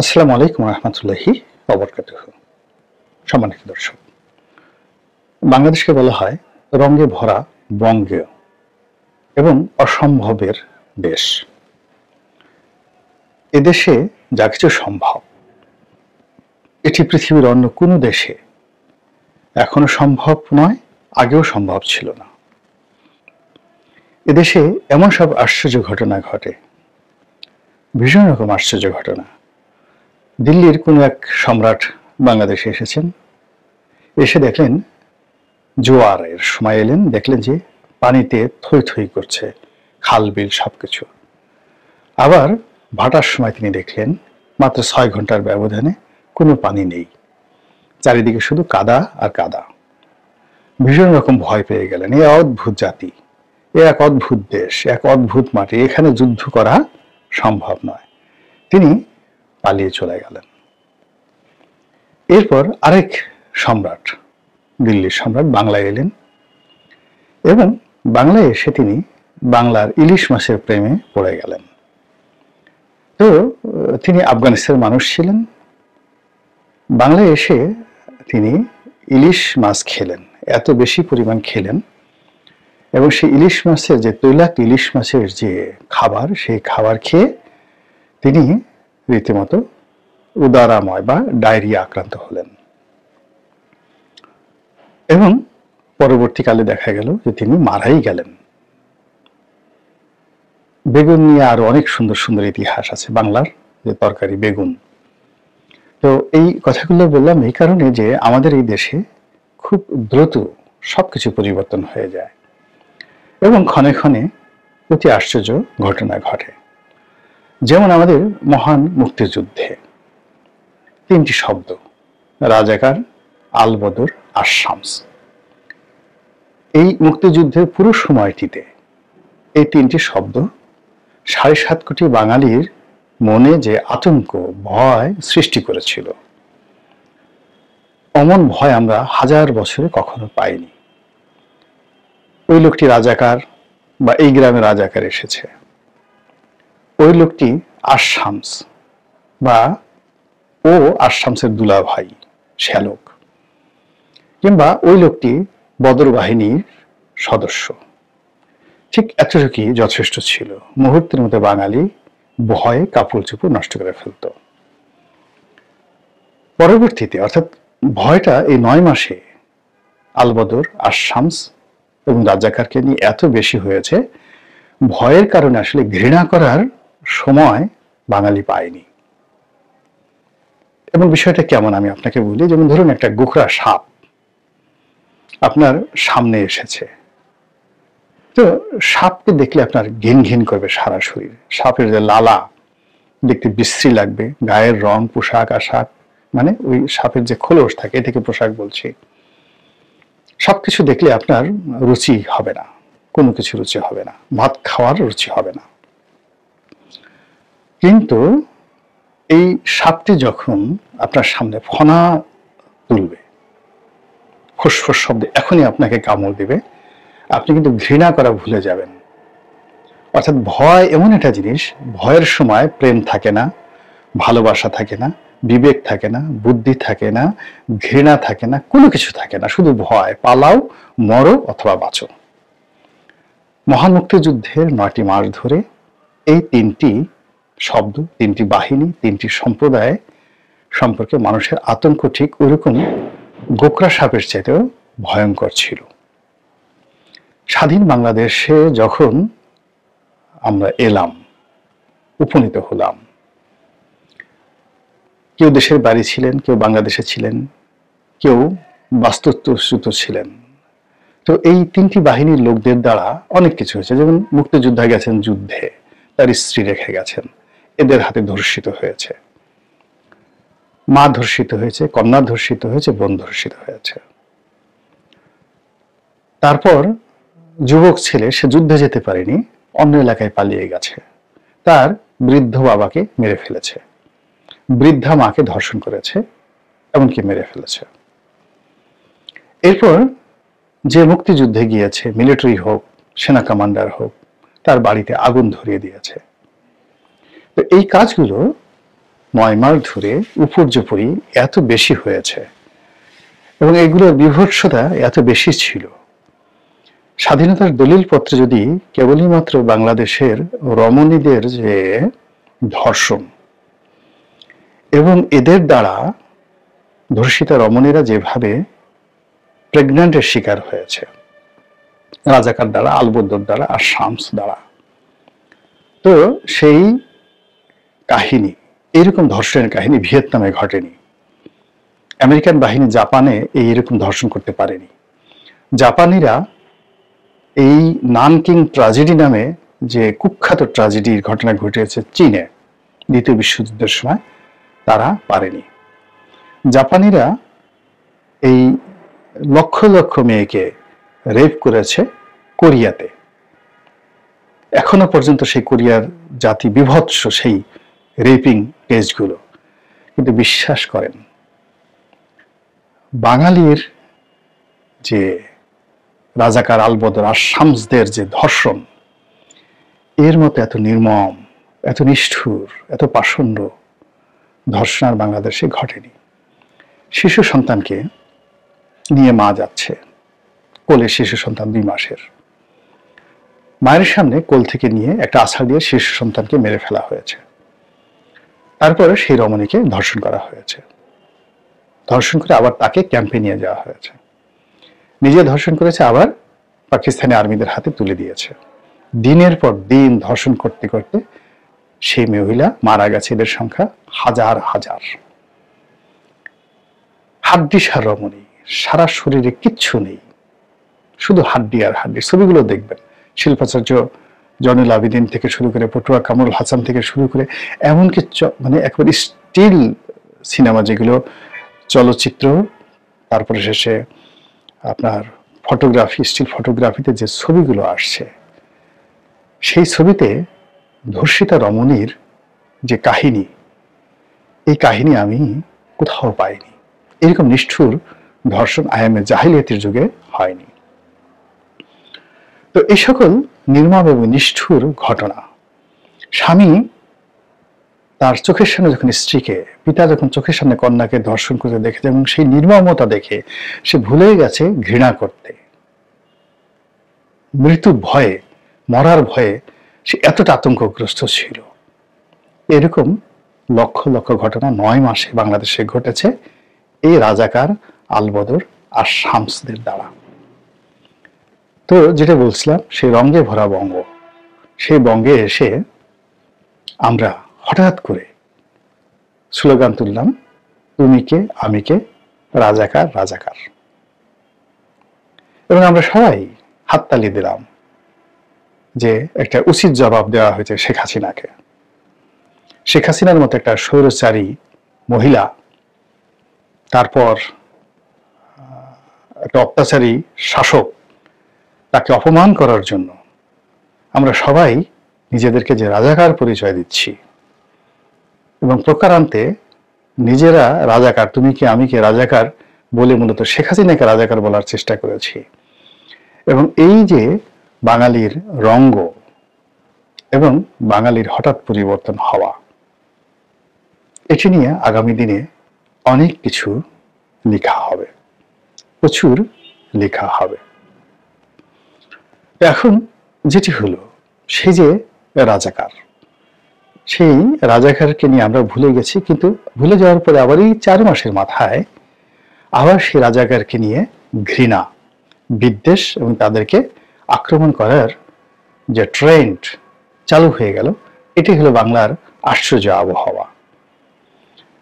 আসসালামু আলাইকুম রহমতুল্লাহি ওয়া সম্মানিত দর্শক, বাংলাদেশকে বলা হয় রঙে ভরা বঙ্গীয় এবং অসম্ভবের দেশ। এদেশে যা কিছু সম্ভব এটি পৃথিবীর অন্য কোনো দেশে এখনো সম্ভব নয়, আগেও সম্ভব ছিল না। এদেশে এমন সব আশ্চর্য ঘটনা ঘটে, ভীষণ রকম আশ্চর্য ঘটনা। দিল্লির কোনো এক সম্রাট বাংলাদেশে এসেছেন, এসে দেখলেন জোয়ারের সময় এলেন, দেখলেন যে পানিতে থই থই করছে খাল বিল সবকিছু। আবার ভাটার সময় তিনি দেখলেন মাত্র 6 ঘন্টার ব্যবধানে কোনো পানি নেই, চারিদিকে শুধু কাদা আর কাদা। ভীষণ রকম ভয় পেয়ে গেলেন। এ অদ্ভুত জাতি, এ এক অদ্ভুত দেশ, এক অদ্ভুত মাটি, এখানে যুদ্ধ করা সম্ভব নয়। তিনি পালিয়ে চলে গেলেন। এরপর আরেক সম্রাট, দিল্লির সম্রাট বাংলায় এলেন এবং বাংলায় এসে তিনি বাংলার ইলিশ মাছের প্রেমে পড়ে গেলেন। তো তিনি আফগানিস্তানের মানুষ ছিলেন, বাংলায় এসে তিনি ইলিশ মাছ খেলেন, এত বেশি পরিমাণ খেলেন এবং সেই ইলিশ মাছের যে তৈলাক্ত ইলিশ মাছের যে খাবার, সেই খাবার খেয়ে তিনি রীতিমতো উদারাময় বা ডায়রিয়া আক্রান্ত হলেন এবং পরবর্তীকালে দেখা গেল যে তিনি মারাই গেলেন। বেগুন নিয়ে আরো অনেক সুন্দর সুন্দর ইতিহাস আছে বাংলার, যে তরকারি বেগুন। তো এই কথাগুলো বললাম এই কারণে যে আমাদের এই দেশে খুব দ্রুত সবকিছু পরিবর্তন হয়ে যায় এবং ক্ষণে ক্ষণে অতি আশ্চর্য ঘটনা ঘটে। যেমন আমাদের মহান মুক্তিযুদ্ধে 3টি শব্দ, রাজাকার, আলবদর আর শামস। এই মুক্তিযুদ্ধের পুরো সময়টিতে এই 3টি শব্দ 7.5 কোটি বাঙালির মনে যে আতঙ্ক, ভয় সৃষ্টি করেছিল, অমন ভয় আমরা হাজার বছরে কখনো পাইনি। ওই লোকটি রাজাকার বা এই গ্রামে রাজাকার এসেছে, ওই লোকটি আশামস বা ও আশামসের দুলা ভাই শ্যালক, কিংবা ওই লোকটি বদর বাহিনীর সদস্য। ঠিক এতটুকুই যথেষ্ট ছিল। মুহূর্তের মধ্যে বাঙালি ভয়ে কাপড় চোপড় নষ্ট করে ফেলত। পরবর্তীতে অর্থাৎ ভয়টা এই 9 মাসে আলবদর, আশামস এবং রাজাকারকে নিয়ে এত বেশি হয়েছে, ভয়ের কারণে আসলে ঘৃণা করার সময় বাঙালি পায়নি। এবং বিষয়টা কেমন আমি আপনাকে বলি। যেমন ধরুন একটা গোখরা সাপ আপনার সামনে এসেছে, তো সাপকে দেখলে আপনার ঘিন ঘিন করবে সারা শরীর। সাপের যে লালা দেখতে বিশ্রী লাগবে, গায়ের রং, পোশাক আশাক, মানে ওই সাপের যে খোলস থাকে, এটাকে পোশাক বলছি, সবকিছু দেখলে আপনার রুচি হবে না, কোনো কিছু রুচি হবে না, ভাত খাওয়ার রুচি হবে না। কিন্তু এই সাপটি যখন আপনার সামনে ফনা তুলবে, ফুসফুস শব্দে এখনই আপনাকে কামড় দিবে, আপনি কিন্তু ঘৃণা করা ভুলে যাবেন। অর্থাৎ ভয় এমন একটা জিনিস, ভয়ের সময় প্রেম থাকে না, ভালোবাসা থাকে না, বিবেক থাকে না, বুদ্ধি থাকে না, ঘৃণা থাকে না, কোনো কিছু থাকে না, শুধু ভয়। পালাও, মরো অথবা বাঁচো। মহান মুক্তিযুদ্ধের 9টি মাস ধরে এই 3টি শব্দ, 3টি বাহিনী, 3টি সম্প্রদায় সম্পর্কে মানুষের আতঙ্ক ঠিক ওইরকম গোকরা সাপের চাইতেও ভয়ঙ্কর ছিল। স্বাধীন বাংলাদেশে যখন আমরা এলাম, উপনীত হলাম, কেউ দেশের বাড়ি ছিলেন, কেউ বাংলাদেশে ছিলেন, কেউ বাস্তুচ্যুত ছিলেন। তো এই 3টি বাহিনীর লোকদের দ্বারা অনেক কিছু হয়েছে। যেমন মুক্তিযোদ্ধা গেছেন যুদ্ধে, তার স্ত্রী রেখে গেছেন, এদের হাতে ধর্ষিত হয়েছে, মা ধর্ষিত হয়েছে, কন্যা ধর্ষিত হয়েছে, বোন ধর্ষিত হয়েছে। তারপর যুবক ছেলে, সে যুদ্ধে যেতে পারেনি, অন্য এলাকায় পালিয়ে গেছে, তার বৃদ্ধ বাবাকে মেরে ফেলেছে, বৃদ্ধা মাকে ধর্ষণ করেছে, এমনকি মেরে ফেলেছে। এরপর যে মুক্তিযুদ্ধে গিয়েছে, মিলিটারি হোক, সেনা কমান্ডার হোক, তার বাড়িতে আগুন ধরিয়ে দিয়েছে। তো এই কাজগুলো 9 মাস ধরে উপর্যুপরি এত বেশি হয়েছে এবং এগুলোর বিভৎসতা এত বেশি ছিল। স্বাধীনতার দলিলপত্রে যদি কেবলই মাত্র বাংলাদেশের রমণীদের যে ধর্ষণ এবং এদের দ্বারা ধর্ষিতা রমণীরা যেভাবে প্রেগন্যান্টের শিকার হয়েছে রাজাকার দ্বারা, আলবদর দ্বারা আর শামস দ্বারা, তো সেই কাহিনী, এইরকম ধর্ষণের কাহিনী ভিয়েতনামে ঘটেনি। আমেরিকান বাহিনী জাপানে এইরকম ধর্ষণ করতে পারেনি। জাপানিরা এই নানকিং ট্র্যাজেডি নামে যে কুখ্যাত ট্র্যাজেডির ঘটনা ঘটেছে চীনে দ্বিতীয় বিশ্বযুদ্ধের সময়, তারা পারেনি। জাপানিরা এই লক্ষ লক্ষ মেয়েকে রেপ করেছে কোরিয়াতে। এখনো পর্যন্ত সেই কোরিয়ার জাতি বিভৎস সেই রেপিং কেসগুলো। কিন্তু বিশ্বাস করেন, বাঙালির যে রাজাকার আলবদর আর শামসদের যে ধর্ষণ, এর মতো এত নির্মম, এত নিষ্ঠুর, এত পাষণ্ড ধর্ষণ আর বাংলাদেশে ঘটেনি। শিশু সন্তানকে নিয়ে মা যাচ্ছে, কোলে শিশু সন্তান 2 মাসের, মায়ের সামনে কোল থেকে নিয়ে একটা আছাড় দিয়ে শিশু সন্তানকে মেরে ফেলা হয়েছে। তারপরে সেই রমণীকে ধর্ষণ করা হয়েছে, ধর্ষণ করে আবার তাকে ক্যাম্পে নিয়ে যাওয়া হয়েছে। নিজে ধর্ষণ করেছে, আবার পাকিস্তানি আর্মিদের হাতে তুলে দিয়েছে। দিনের পর দিন ধর্ষণ করতে করতে সেই মহিলা মারা গেছে। এদের সংখ্যা হাজার হাজার। হাড্ডিসার রমণী, সারা শরীরে কিচ্ছু নেই, শুধু হাড্ডি আর হাড্ডি। ছবিগুলো দেখবেন, শিল্পাচার্য জয়নুল আবেদিন থেকে শুরু করে, পটুয়া কামরুল হাসান থেকে শুরু করে, এমনকি মানে একেবারে স্টিল সিনেমা যেগুলো, চলচ্চিত্র, তারপরে শেষে আপনার ফটোগ্রাফি, স্টিল ফটোগ্রাফিতে যে ছবিগুলো আসছে, সেই ছবিতে ধর্ষিতা রমণীর যে কাহিনী, এই কাহিনী আমি কোথাও পাইনি। এরকম নিষ্ঠুর ধর্ষণ আয়ামে জাহিলিয়াতের যুগে হয়নি। তো এই সকল নির্মম এবং নিষ্ঠুর ঘটনা, স্বামী তার চোখের সামনে যখন স্ত্রীকে, পিতা যখন চোখের সামনে কন্যাকে ধর্ষণ করতে দেখেছে এবং সেই নির্মমতা দেখে সে ভুলে গেছে ঘৃণা করতে। মৃত্যুর ভয়ে, মরার ভয়ে সে এতটা আতঙ্কগ্রস্ত ছিল। এরকম লক্ষ লক্ষ ঘটনা 9 মাসে বাংলাদেশে ঘটেছে এই রাজাকার আলবদর আর শামসদের দ্বারা। তো যেটা বলছিলাম, সেই রঙে ভরা বঙ্গ, সেই বঙ্গে এসে আমরা হঠাৎ করে স্লোগান তুললাম, তুমি কে আমি কে, রাজাকার রাজাকার। এবং আমরা সবাই হাততালি দিলাম যে একটা উচিত জবাব দেওয়া হয়েছে শেখ হাসিনাকে। শেখ হাসিনার মতো একটা স্বৈরাচারী মহিলা, তারপর একটা অত্যাচারী শাসক, তাকে অপমান করার জন্য আমরা সবাই নিজেদেরকে যে রাজাকার পরিচয় দিচ্ছি এবং প্রকারান্তে নিজেরা রাজাকার, তুমি কি আমি কে রাজাকার বলে মূলত শেখ হাসিনাকে রাজাকার বলার চেষ্টা করেছি। এবং এই যে বাঙালির রঙ্গ এবং বাঙালির হঠাৎ পরিবর্তন হওয়া, এটি নিয়ে আগামী দিনে অনেক কিছু লেখা হবে, প্রচুর লেখা হবে। এখন যেটি হলো, সেই যে রাজাকার, সেই রাজাকারকে নিয়ে আমরা ভুলে গেছি, কিন্তু ভুলে যাওয়ার পরে আবার এই 4 মাসের মাথায় আবার সেই রাজাকারকে নিয়ে ঘৃণা, বিদ্বেষ এবং তাদেরকে আক্রমণ করার যে ট্রেন্ড চালু হয়ে গেল, এটি হলো বাংলার আশ্চর্য আবহাওয়া।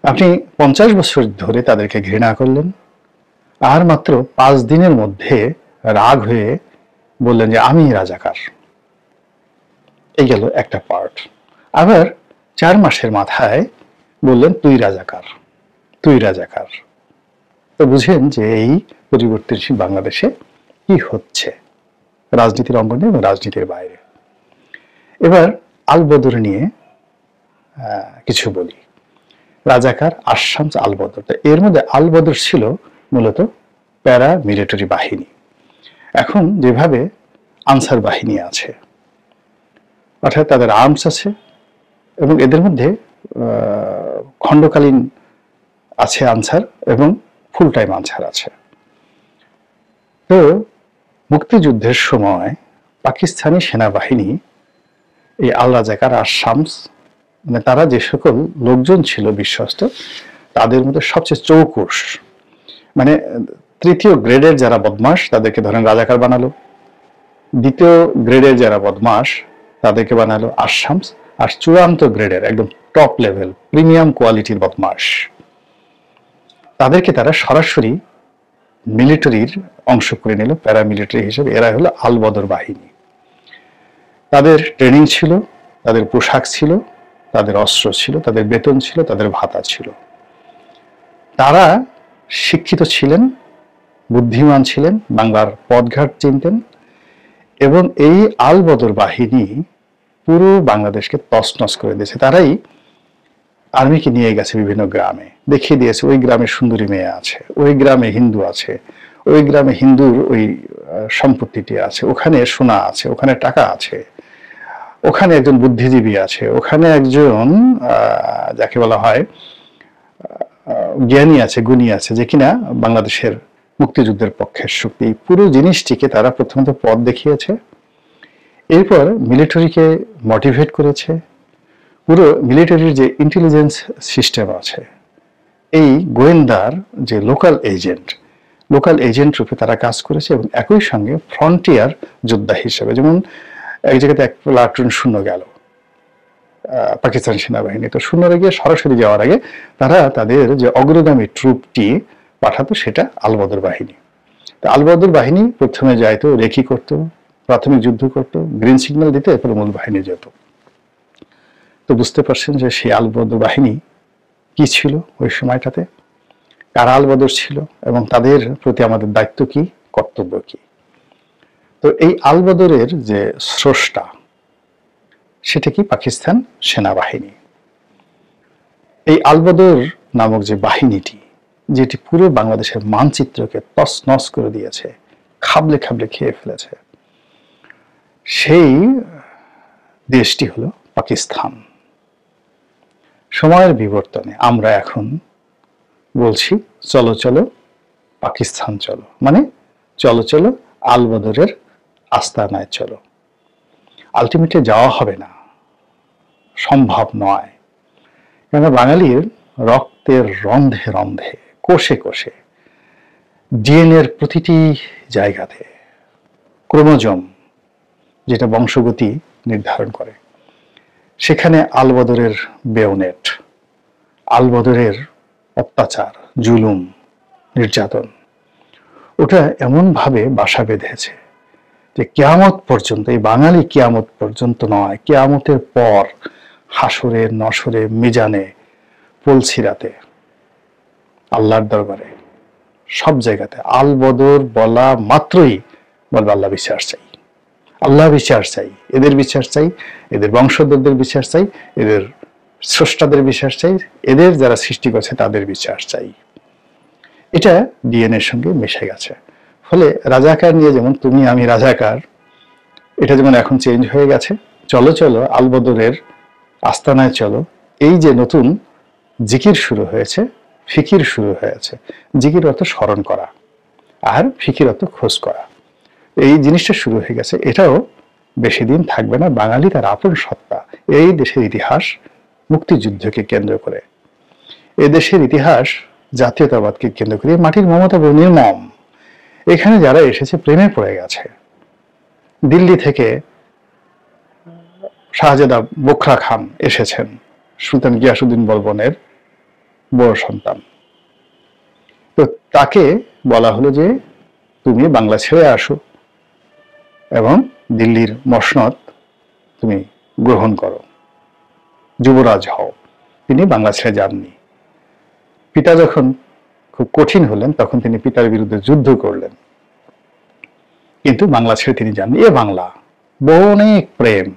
আপনি 50 বছর ধরে তাদেরকে ঘৃণা করলেন, আর মাত্র 5 দিনের মধ্যে রাগ হয়ে বললেন যে আমি রাজাকার। এই গেল একটা পার্ট। আবার 4 মাসের মাথায় বললেন তুই রাজাকার, তুই রাজাকার। তো বুঝেন যে এই পরিবর্তনশীল বাংলাদেশে কি হচ্ছে রাজনীতির অঙ্গনে এবং রাজনীতির বাইরে। এবার আলবদর নিয়ে কিছু বলি। রাজাকার আর শামস আলবদর, এর মধ্যে আলবদর ছিল মূলত প্যারা মিলিটারি বাহিনী। এখন যেভাবে আনসার বাহিনী আছে, অর্থাৎ তাদের আর্মস আছে এবং এদের মধ্যে খণ্ডকালীন আছে আনসার এবং ফুল টাইম আনসার আছে। তো মুক্তিযুদ্ধের সময় পাকিস্তানি সেনাবাহিনী এই আল রাজাকার আর শামস, মানে তারা যে সকল লোকজন ছিল বিশ্বস্ত, তাদের মধ্যে সবচেয়ে চৌকুশ, মানে তৃতীয় গ্রেডের যারা বদমাস তাদেরকে ধরেন রাজাকার বানালো, দ্বিতীয় গ্রেডের যারা বদমাস তাদেরকে বানালো আর শামস, আর চূড়ান্ত গ্রেডের একদম টপ লেভেল প্রিমিয়াম কোয়ালিটির বদমাস তাদেরকে তারা সরাসরি মিলিটারির অংশ করে নিল, প্যারামিলিটারি হিসেবে। এরা হলো আল বদর বাহিনী। তাদের ট্রেনিং ছিল, তাদের পোশাক ছিল, তাদের অস্ত্র ছিল, তাদের বেতন ছিল, তাদের ভাতা ছিল। তারা শিক্ষিত ছিলেন, বুদ্ধিমান ছিলেন, বাংলার পথঘাট চিনতেন, এবং এই আল বদর বাহিনী পুরো বাংলাদেশকে তছনছ করে দিয়েছে। তারাই আর্মিকে নিয়ে গেছে বিভিন্ন গ্রামে, দেখিয়ে দিয়েছে ওই গ্রামে সুন্দরী মেয়ে আছে, ওই গ্রামে হিন্দু আছে, ওই গ্রামে হিন্দুর ওই সম্পত্তিটি আছে, ওখানে সোনা আছে, ওখানে টাকা আছে, ওখানে একজন বুদ্ধিজীবী আছে, ওখানে একজন যাকে বলা হয় জ্ঞানী আছে, গুণী আছে, যে কিনা বাংলাদেশের মুক্তিযুদ্ধের পক্ষের শক্তি। পুরো জিনিসটিকে তারা প্রথমত পথ দেখিয়েছে, এরপর মিলিটারিকে মোটিভেট করেছে। পুরো মিলিটারির যে ইন্টেলিজেন্স সিস্টেম আছে, এই গোয়েন্দার যে লোকাল এজেন্ট রূপে তারা কাজ করেছে, এবং একই সঙ্গে ফ্রন্টিয়ার যোদ্ধা হিসেবে, যেমন এক জায়গাতে এক প্লাটুন শূন্য গেল পাকিস্তান সেনাবাহিনী, তো শূন্যরে গিয়ে সরাসরি যাওয়ার আগে তারা তাদের যে অগ্রগামী ট্রুপটি পাঠাতো সেটা আল বদর বাহিনী। তো আল বদর বাহিনী প্রথমে যাইতো, রেকি করতো, প্রাথমিক যুদ্ধ করতো, গ্রিন সিগন্যাল দিতে, এরপর মূল বাহিনী যেত। তো বুঝতে পারছেন যে সেই আল বদর বাহিনী কি ছিল ওই সময়টাতে, কারা আল বদর ছিল, এবং তাদের প্রতি আমাদের দায়িত্ব কি, কর্তব্য কি। তো এই আল বদরের যে স্রষ্টা সেটা কি, পাকিস্তান সেনাবাহিনী। এই আল বদর নামক যে বাহিনীটি, যেটি পুরো বাংলাদেশের মানচিত্রকে তছনছ করে দিয়েছে, খাবলে খাবলে খেয়ে ফেলেছে, সেই দেশটি হলো পাকিস্তান। সময়ের বিবর্তনে আমরা এখন বলছি চলো চলো পাকিস্তান চলো, মানে চলো চলো আল বদরের আস্তানায় চলো। আলটিমেটলি যাওয়া হবে না, সম্ভব নয়, কেন বাঙালির রক্তের রন্ধে রন্ধে, কোষে কোষে, ডিএনএর প্রতিটি জায়গাতে ক্রোমোজোম যেটা বংশগতি নির্ধারণ করে, সেখানে আল বদরের বেয়োনেট, আল বদরের অত্যাচার, জুলুম, নির্যাতন, ওটা এমনভাবে বাসা বেঁধেছে যে কিয়ামত পর্যন্ত, এই বাঙালি কিয়ামত পর্যন্ত নয়, কিয়ামতের পর হাসরে, নসরে, মিজানে, পলসিরাতে, আল্লাহর দরবারে, সব জায়গাতে আল বদর বলা মাত্রই বলবে আল্লাহ বিচার চাই, আল্লাহ বিচার চাই, এদের বিচার চাই, এদের বংশধরদের বিচার চাই, এদের স্রষ্টাদের বিচার চাই, এদের যারা সৃষ্টি করেছে তাদের বিচার চাই। এটা ডিএনএর সঙ্গে মিশে গেছে। ফলে রাজাকার নিয়ে যেমন তুমি আমি রাজাকার, এটা যেমন এখন চেঞ্জ হয়ে গেছে, চলো চলো আল বদরের আস্তানায় চলো, এই যে নতুন জিকির শুরু হয়েছে, ফিকির শুরু হয়েছে। জিকির অর্থ স্মরণ করা, আর ফিকির অর্থ খোঁজ করা। এই জিনিসটা শুরু হয়ে গেছে, এটাও বেশি দিন থাকবে না। বাঙালি তার আপন সত্তা, এই দেশের ইতিহাস মুক্তিযুদ্ধকে কেন্দ্র করে, এই দেশের ইতিহাস জাতীয়তাবাদকে কেন্দ্র করে, মাটির মমতা নির্মম। এখানে যারা এসেছে প্রেমে পড়ে গেছে। দিল্লি থেকে শাহজাদা বোখরা খান এসেছেন, সুলতান গিয়াসউদ্দিন বলবনের বড় সন্তান। তো তাকে বলা হলো যে তুমি বাংলা ছেড়ে আসো এবং দিল্লির মসনদ তুমি গ্রহণ করো, যুবরাজ হও। তিনি বাংলা ছেড়ে যাননি। পিতা যখন খুব কঠিন হলেন তখন তিনি পিতার বিরুদ্ধে যুদ্ধ করলেন, কিন্তু বাংলা ছেড়ে তিনি যাননি। এ বাংলা অনেক প্রেম।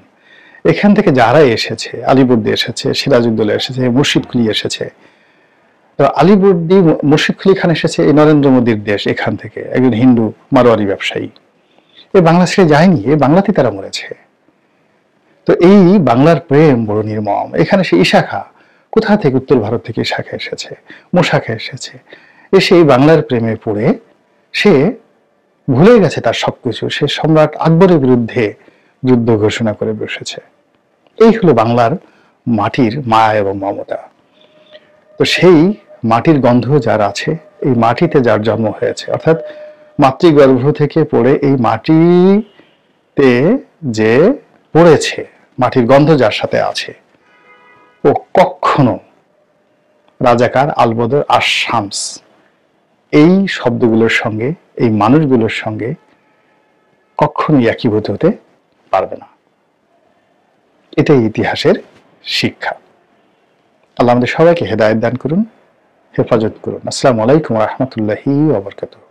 এখান থেকে যারা এসেছে, আলিবর্দী এসেছে, সিরাজউদ্দৌলা এসেছে, মুর্শিদকুলি এসেছে, তো আলিবর্দী মুর্শিদকুলি খান এসেছে এই নরেন্দ্র মোদীর দেশ, এখান থেকে একজন হিন্দু মারোয়ারি ব্যবসায়ী। এ বাংলা ছেড়ে যায়নি, এ বাংলাতে তারা মরেছে। তো এই বাংলার প্রেম বড় নির্মম। এখানে সে ইশাখা কোথা থেকে? উত্তর ভারত থেকে শাখা এসেছে, মোশাখা এসেছে। এসে এই বাংলার প্রেমে পড়ে সে ভুলে গেছে তার সবকিছু। সে সম্রাট আকবরের বিরুদ্ধে যুদ্ধ ঘোষণা করে বসেছে। এই হলো বাংলার মাটির মায়া এবং মমতা। তো সেই মাটির গন্ধ যার আছে, এই মাটিতে যার জন্ম হয়েছে, অর্থাৎ মাতৃগর্ভ থেকে পড়ে এই মাটিতে যে পড়েছে, মাটির গন্ধ যার সাথে আছে, ও কখনো রাজাকার, আলবদর আর শামস এই শব্দগুলোর সঙ্গে, এই মানুষগুলোর সঙ্গে কখনোই একীভূত হতে পারবে না। এটাই ইতিহাসের শিক্ষা। আল্লাহ আমাদের সবাইকে হেদায়েত দান করুন, হেফাজত করুন। আসসালামু আলাইকুম ওয়া রাহমাতুল্লাহি ওয়া বারাকাতুহু।